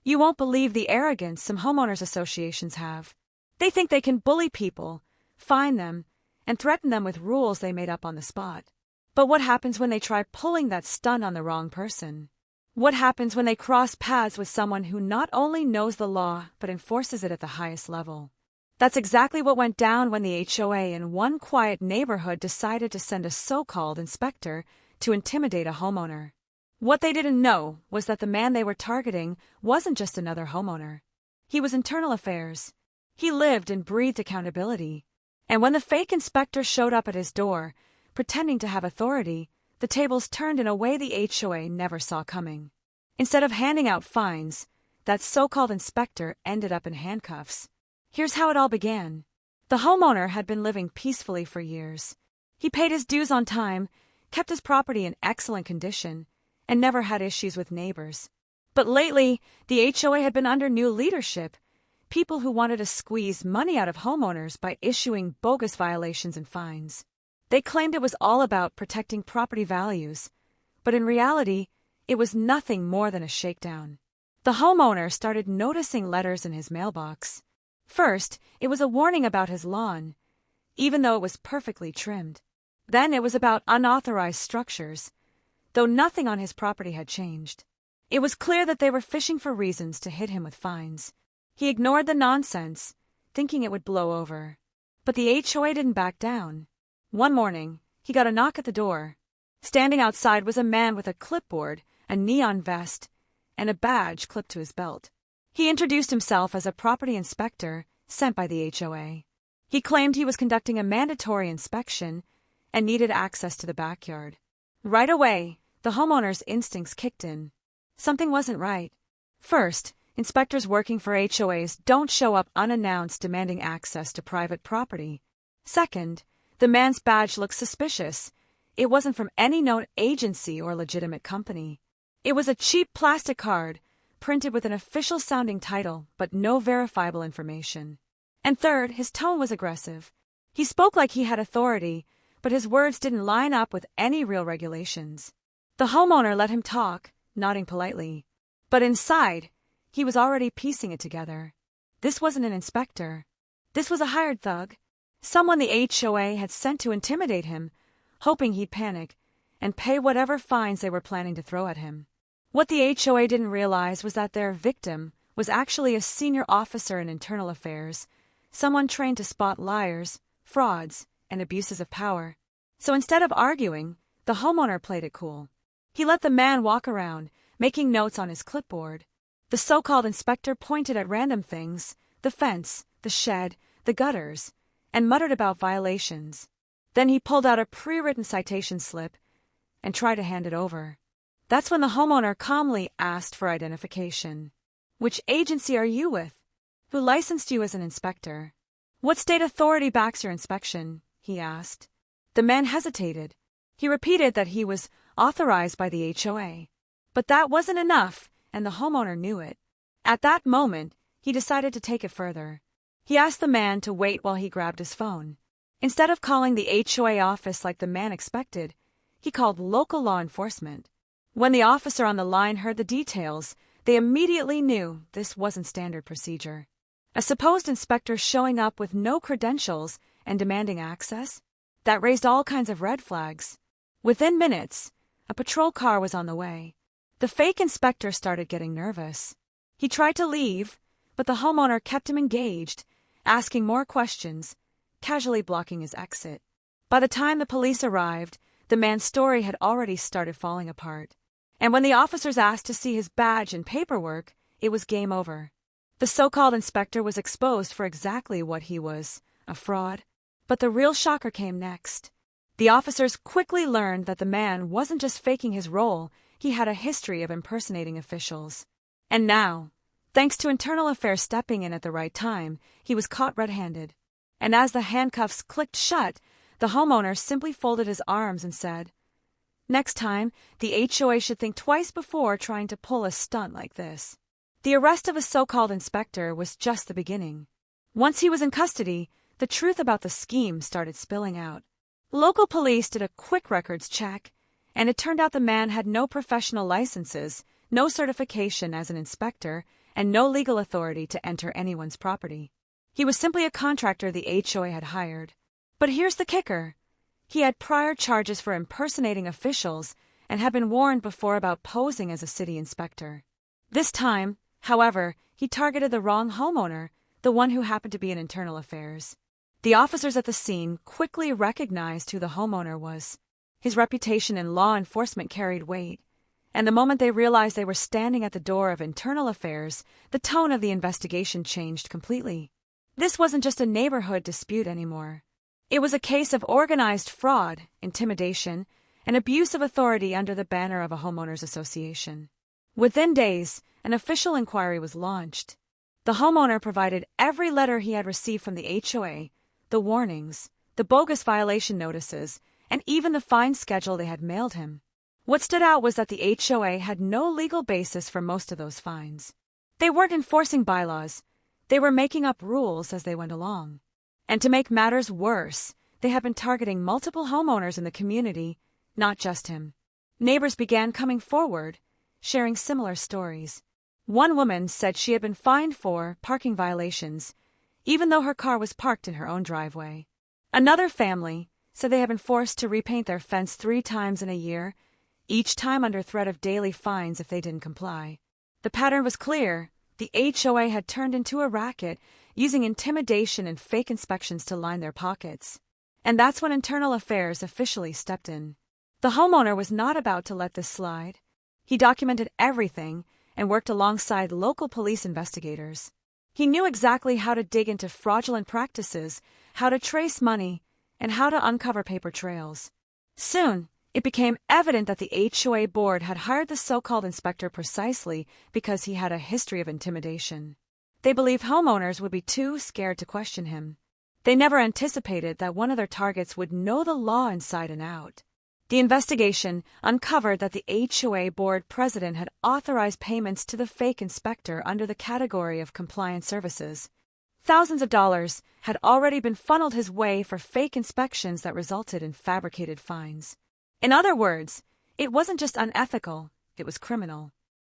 You won't believe the arrogance some homeowners associations have. They think they can bully people, fine them, and threaten them with rules they made up on the spot. But what happens when they try pulling that stunt on the wrong person? What happens when they cross paths with someone who not only knows the law but enforces it at the highest level? That's exactly what went down when the HOA in one quiet neighborhood decided to send a so-called inspector to intimidate a homeowner. What they didn't know was that the man they were targeting wasn't just another homeowner. He was internal affairs. He lived and breathed accountability. And when the fake inspector showed up at his door, pretending to have authority, the tables turned in a way the HOA never saw coming. Instead of handing out fines, that so-called inspector ended up in handcuffs. Here's how it all began. The homeowner had been living peacefully for years. He paid his dues on time, kept his property in excellent condition, and never had issues with neighbors. But lately, the HOA had been under new leadership, people who wanted to squeeze money out of homeowners by issuing bogus violations and fines. They claimed it was all about protecting property values, but in reality, it was nothing more than a shakedown. The homeowner started noticing letters in his mailbox. First, it was a warning about his lawn, even though it was perfectly trimmed. Then it was about unauthorized structures, though nothing on his property had changed. It was clear that they were fishing for reasons to hit him with fines. He ignored the nonsense, thinking it would blow over. But the HOA didn't back down. One morning, he got a knock at the door. Standing outside was a man with a clipboard, a neon vest, and a badge clipped to his belt. He introduced himself as a property inspector sent by the HOA. He claimed he was conducting a mandatory inspection and needed access to the backyard. Right away, the homeowner's instincts kicked in. Something wasn't right. First, inspectors working for HOAs don't show up unannounced demanding access to private property. Second, the man's badge looked suspicious. It wasn't from any known agency or legitimate company. It was a cheap plastic card, printed with an official-sounding title, but no verifiable information. And third, his tone was aggressive. He spoke like he had authority, but his words didn't line up with any real regulations. The homeowner let him talk, nodding politely. But inside, he was already piecing it together. This wasn't an inspector. This was a hired thug. Someone the HOA had sent to intimidate him, hoping he'd panic and pay whatever fines they were planning to throw at him. What the HOA didn't realize was that their victim was actually a senior officer in internal affairs, someone trained to spot liars, frauds, and abuses of power. So instead of arguing, the homeowner played it cool. He let the man walk around, making notes on his clipboard. The so-called inspector pointed at random things, the fence, the shed, the gutters, and muttered about violations. Then he pulled out a pre-written citation slip and tried to hand it over. That's when the homeowner calmly asked for identification. Which agency are you with? Who licensed you as an inspector? What state authority backs your inspection? He asked. The man hesitated. He repeated that he was authorized by the HOA. But that wasn't enough, and the homeowner knew it. At that moment, he decided to take it further. He asked the man to wait while he grabbed his phone. Instead of calling the HOA office like the man expected, he called local law enforcement. When the officer on the line heard the details, they immediately knew this wasn't standard procedure. A supposed inspector showing up with no credentials and demanding access? That raised all kinds of red flags. Within minutes, a patrol car was on the way. The fake inspector started getting nervous. He tried to leave, but the homeowner kept him engaged, asking more questions, casually blocking his exit. By the time the police arrived, the man's story had already started falling apart. And when the officers asked to see his badge and paperwork, it was game over. The so-called inspector was exposed for exactly what he was, a fraud. But the real shocker came next. The officers quickly learned that the man wasn't just faking his role, he had a history of impersonating officials. And now, thanks to internal affairs stepping in at the right time, he was caught red-handed. And as the handcuffs clicked shut, the homeowner simply folded his arms and said, "Next time, the HOA should think twice before trying to pull a stunt like this." The arrest of a so-called inspector was just the beginning. Once he was in custody, the truth about the scheme started spilling out. Local police did a quick records check, and it turned out the man had no professional licenses, no certification as an inspector, and no legal authority to enter anyone's property. He was simply a contractor the HOA had hired. But here's the kicker. He had prior charges for impersonating officials and had been warned before about posing as a city inspector. This time, however, he targeted the wrong homeowner, the one who happened to be in internal affairs. The officers at the scene quickly recognized who the homeowner was. His reputation in law enforcement carried weight, and the moment they realized they were standing at the door of internal affairs, the tone of the investigation changed completely. This wasn't just a neighborhood dispute anymore. It was a case of organized fraud, intimidation, and abuse of authority under the banner of a homeowners association. Within days, an official inquiry was launched. The homeowner provided every letter he had received from the HOA, the warnings, the bogus violation notices, and even the fine schedule they had mailed him. What stood out was that the HOA had no legal basis for most of those fines. They weren't enforcing bylaws. They were making up rules as they went along. And to make matters worse, they had been targeting multiple homeowners in the community, not just him. Neighbors began coming forward, sharing similar stories. One woman said she had been fined for parking violations, even though her car was parked in her own driveway. Another family said they had been forced to repaint their fence 3 times in a year, each time under threat of daily fines if they didn't comply. The pattern was clear. The HOA had turned into a racket, using intimidation and fake inspections to line their pockets. And that's when internal affairs officially stepped in. The homeowner was not about to let this slide. He documented everything and worked alongside local police investigators. He knew exactly how to dig into fraudulent practices, how to trace money, and how to uncover paper trails. Soon, it became evident that the HOA board had hired the so-called inspector precisely because he had a history of intimidation. They believed homeowners would be too scared to question him. They never anticipated that one of their targets would know the law inside and out. The investigation uncovered that the HOA board president had authorized payments to the fake inspector under the category of compliance services. Thousands of dollars had already been funneled his way for fake inspections that resulted in fabricated fines. In other words, it wasn't just unethical, it was criminal.